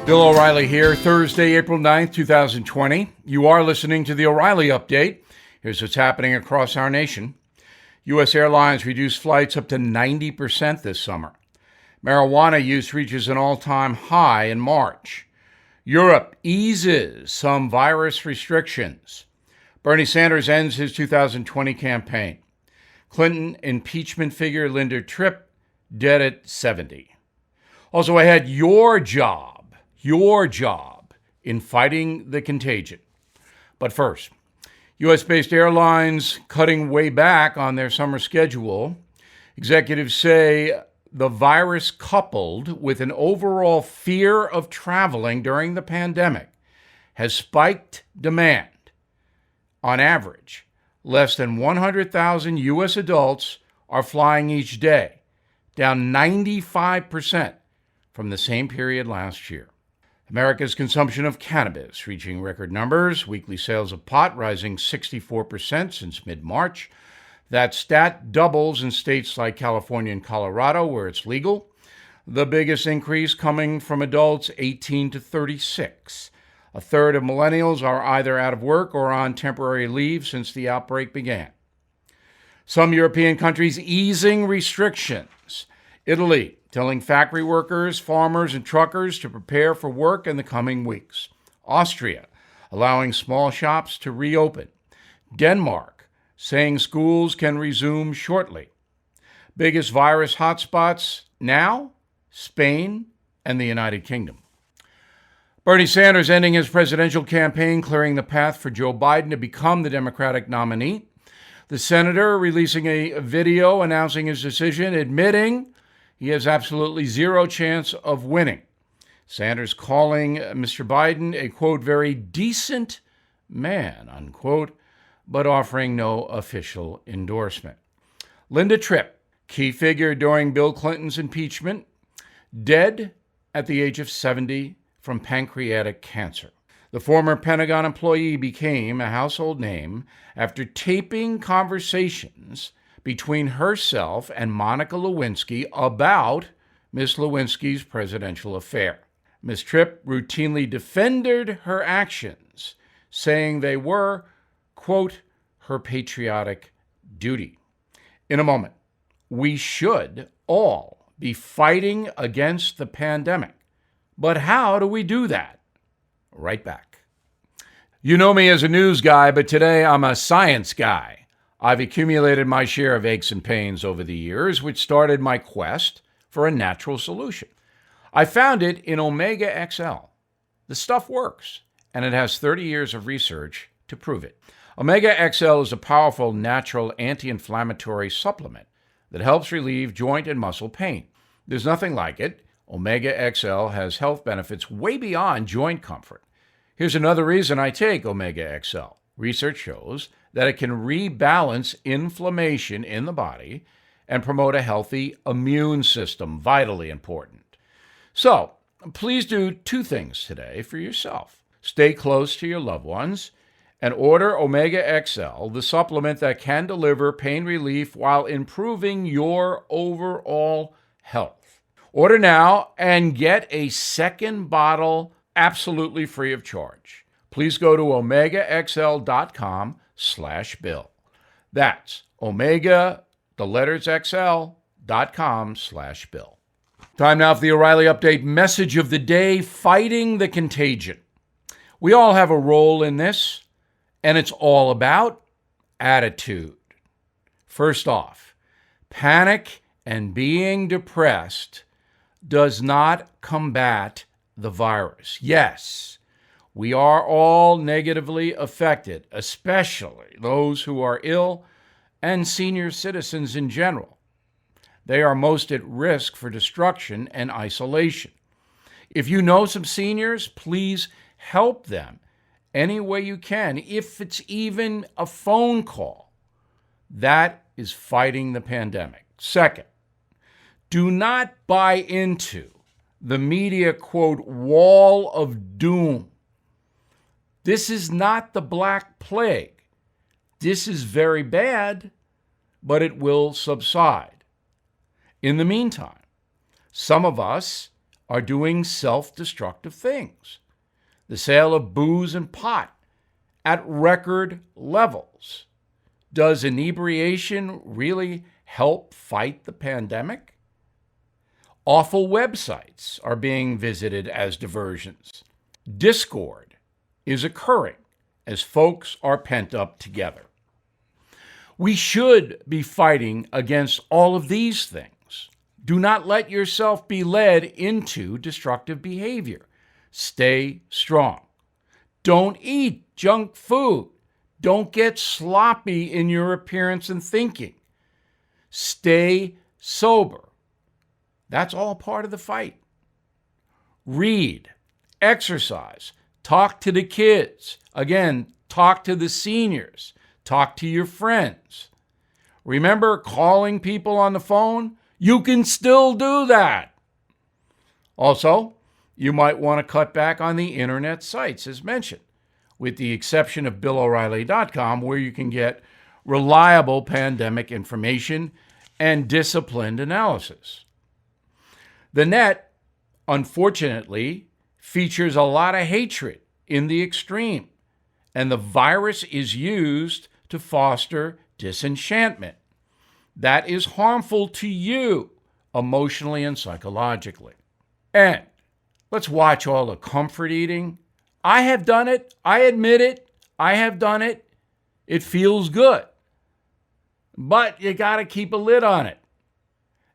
Bill O'Reilly here, Thursday, April 9th, 2020. You are listening to the O'Reilly Update. Here's what's happening across our nation. U.S. airlines reduced flights up to 90% this summer. Marijuana use reaches an all-time high in March. Europe eases some virus restrictions. Bernie Sanders ends his 2020 campaign. Clinton impeachment figure Linda Tripp dead at 70. Also ahead, your job in fighting the contagion. But first, U.S.-based airlines cutting way back on their summer schedule. Executives say the virus, coupled with an overall fear of traveling during the pandemic, has spiked demand. On average, less than 100,000 U.S. adults are flying each day, down 95% from the same period last year. America's consumption of cannabis reaching record numbers, weekly sales of pot rising 64% since mid-March. That stat doubles in states like California and Colorado, where it's legal. The biggest increase coming from adults 18 to 36. A third of millennials are either out of work or on temporary leave since the outbreak began. Some European countries easing restrictions. Italy telling factory workers, farmers, and truckers to prepare for work in the coming weeks. Austria allowing small shops to reopen. Denmark saying schools can resume shortly. Biggest virus hotspots now, Spain and the United Kingdom. Bernie Sanders ending his presidential campaign, clearing the path for Joe Biden to become the Democratic nominee. The senator releasing a video announcing his decision, admitting he has absolutely zero chance of winning. Sanders calling Mr. Biden a, quote, very decent man, unquote, but offering no official endorsement. Linda Tripp, key figure during Bill Clinton's impeachment, dead at the age of 70 from pancreatic cancer. The former Pentagon employee became a household name after taping conversations between herself and Monica Lewinsky about Ms. Lewinsky's presidential affair. Ms. Tripp routinely defended her actions, saying they were, quote, her patriotic duty. In a moment, we should all be fighting against the pandemic. But how do we do that? Right back. You know me as a news guy, but today I'm a science guy. I've accumulated my share of aches and pains over the years, which started my quest for a natural solution. I found it in Omega XL. The stuff works, and it has 30 years of research to prove it. Omega XL is a powerful natural anti-inflammatory supplement that helps relieve joint and muscle pain. There's nothing like it. Omega XL has health benefits way beyond joint comfort. Here's another reason I take Omega XL. Research shows that it can rebalance inflammation in the body and promote a healthy immune system, vitally important. So, please do two things today for yourself. Stay close to your loved ones and order Omega XL, the supplement that can deliver pain relief while improving your overall health. Order now and get a second bottle absolutely free of charge. Please go to omegaxl.com/bill. That's omega, the letters xl.com/bill. Time now for the O'Reilly Update message of the day, fighting the contagion. We all have a role in this, and it's all about attitude. First off, panic and being depressed does not combat the virus. Yes, we are all negatively affected, especially those who are ill and senior citizens in general. They are most at risk for destruction and isolation. If you know some seniors, please help them any way you can, if it's even a phone call. That is fighting the pandemic. Second, do not buy into the media, quote, wall of doom. This is not the Black Plague. This is very bad, but it will subside. In the meantime, some of us are doing self-destructive things. The sale of booze and pot at record levels. Does inebriation really help fight the pandemic? Awful websites are being visited as diversions. Discord is occurring as folks are pent up together. We should be fighting against all of these things. Do not let yourself be led into destructive behavior. Stay strong. Don't eat junk food. Don't get sloppy in your appearance and thinking. Stay sober. That's all part of the fight. Read, exercise, talk to the kids. Again, talk to the seniors. Talk to your friends. Remember calling people on the phone? You can still do that. Also, you might want to cut back on the internet sites, as mentioned, with the exception of BillO'Reilly.com, where you can get reliable pandemic information and disciplined analysis. The net, unfortunately, features a lot of hatred in the extreme, and the virus is used to foster disenchantment. That is harmful to you emotionally and psychologically. And let's watch all the comfort eating. I have done it. I admit it. I have done it. It feels good. But you got to keep a lid on it.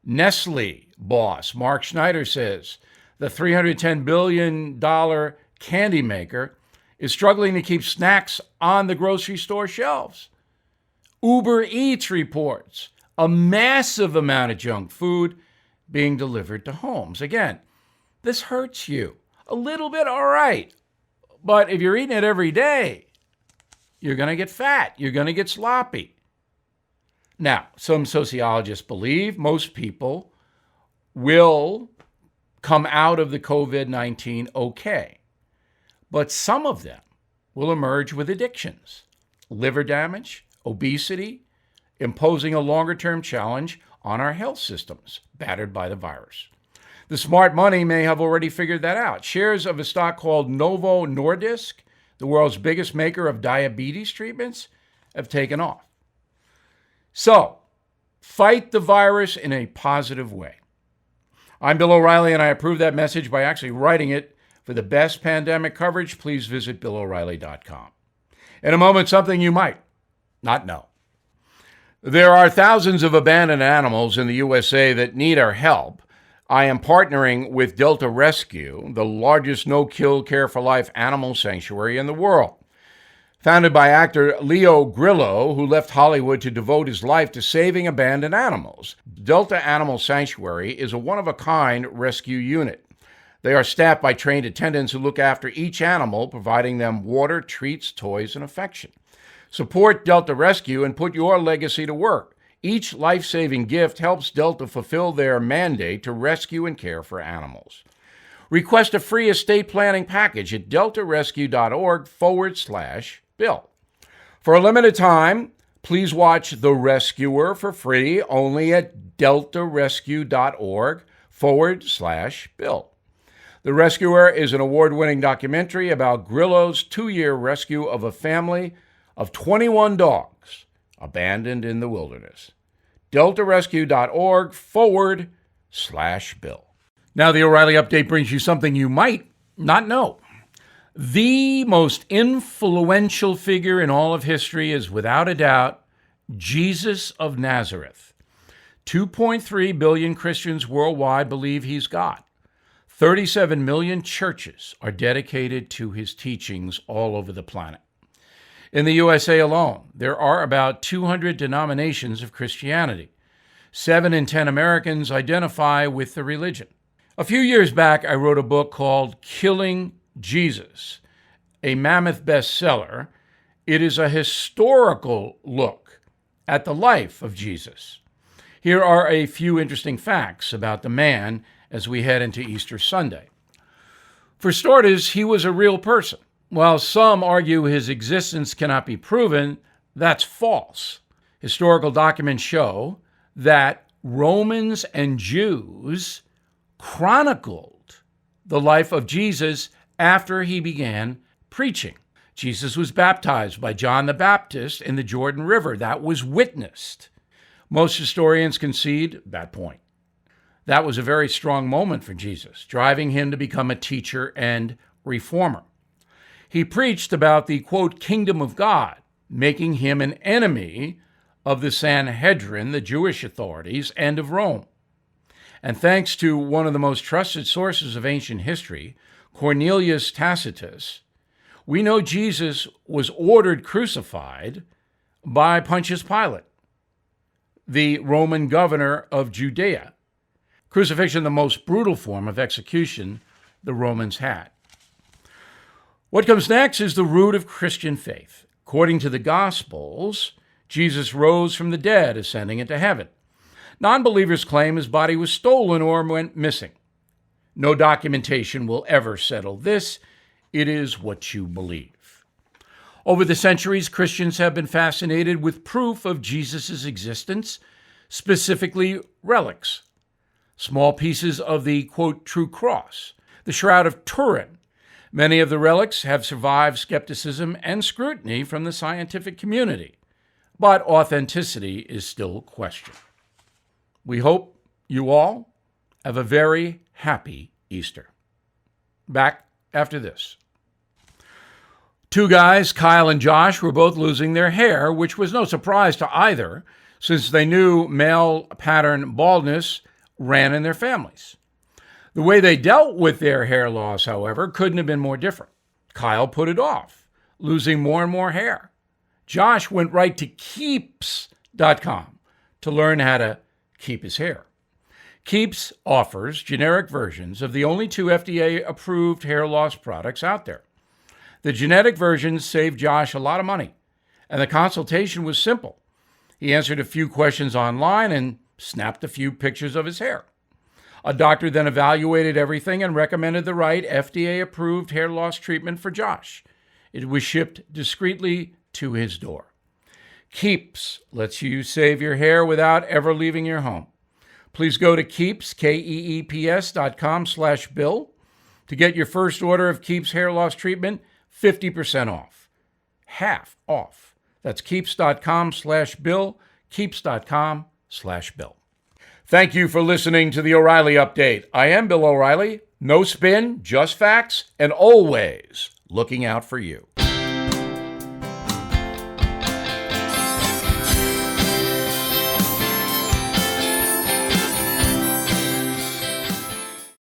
Nestle boss Mark Schneider says the $310 billion candy maker is struggling to keep snacks on the grocery store shelves. Uber Eats reports a massive amount of junk food being delivered to homes. Again, this hurts you. A little bit, all right. But if you're eating it every day, you're going to get fat. You're going to get sloppy. Now, some sociologists believe most people will come out of the COVID-19 okay. But some of them will emerge with addictions, liver damage, obesity, imposing a longer-term challenge on our health systems battered by the virus. The smart money may have already figured that out. Shares of a stock called Novo Nordisk, the world's biggest maker of diabetes treatments, have taken off. So, fight the virus in a positive way. I'm Bill O'Reilly, and I approve that message by actually writing it. For the best pandemic coverage, please visit BillO'Reilly.com. In a moment, something you might not know. There are thousands of abandoned animals in the USA that need our help. I am partnering with Delta Rescue, the largest no-kill care-for-life animal sanctuary in the world. Founded by actor Leo Grillo, who left Hollywood to devote his life to saving abandoned animals, Delta Animal Sanctuary is a one-of-a-kind rescue unit. They are staffed by trained attendants who look after each animal, providing them water, treats, toys, and affection. Support Delta Rescue and put your legacy to work. Each life-saving gift helps Delta fulfill their mandate to rescue and care for animals. Request a free estate planning package at deltarescue.org/Bill. For a limited time, please watch The Rescuer for free only at deltarescue.org/Bill. The Rescuer is an award-winning documentary about Grillo's 2-year rescue of a family of 21 dogs abandoned in the wilderness. deltarescue.org/Bill. Now, the O'Reilly Update brings you something you might not know. The most influential figure in all of history is, without a doubt, Jesus of Nazareth. 2.3 billion Christians worldwide believe he's God. 37 million churches are dedicated to his teachings all over the planet. In the USA alone, there are about 200 denominations of Christianity. 7 in 10 Americans identify with the religion. A few years back, I wrote a book called Killing Jesus, a mammoth bestseller. It is a historical look at the life of Jesus. Here are a few interesting facts about the man as we head into Easter Sunday. For starters, he was a real person. While some argue his existence cannot be proven, that's false. Historical documents show that Romans and Jews chronicled the life of Jesus after he began preaching. Jesus was baptized by John the Baptist in the Jordan River. That was witnessed. Most historians concede that point. That was a very strong moment for Jesus, driving him to become a teacher and reformer. He preached about the, quote, kingdom of God, making him an enemy of the Sanhedrin, the Jewish authorities, and of Rome. And thanks to one of the most trusted sources of ancient history, Cornelius Tacitus, we know Jesus was ordered crucified by Pontius Pilate, the Roman governor of Judea. Crucifixion, the most brutal form of execution the Romans had. What comes next is the root of Christian faith. According to the Gospels, Jesus rose from the dead, ascending into heaven. Non-believers claim his body was stolen or went missing. No documentation will ever settle this. It is what you believe. Over the centuries, Christians have been fascinated with proof of Jesus' existence, specifically relics. Small pieces of the, quote, true cross, the Shroud of Turin. Many of the relics have survived skepticism and scrutiny from the scientific community, but authenticity is still questioned. We hope you all have a very happy Easter. Back after this. Two guys, Kyle and Josh, were both losing their hair, which was no surprise to either, since they knew male pattern baldness ran in their families. The way they dealt with their hair loss, however, couldn't have been more different. Kyle put it off, losing more and more hair. Josh went right to Keeps.com to learn how to keep his hair. Keeps offers generic versions of the only two FDA-approved hair loss products out there. The genetic versions saved Josh a lot of money, and the consultation was simple. He answered a few questions online and snapped a few pictures of his hair. A doctor then evaluated everything and recommended the right FDA-approved hair loss treatment for Josh. It was shipped discreetly to his door. Keeps lets you save your hair without ever leaving your home. Please go to Keeps, KEEPS.com/Bill to get your first order of Keeps hair loss treatment 50% off. Half off. That's Keeps.com/Bill, Keeps.com/Bill. Thank you for listening to the O'Reilly Update. I am Bill O'Reilly. No spin, just facts, and always looking out for you.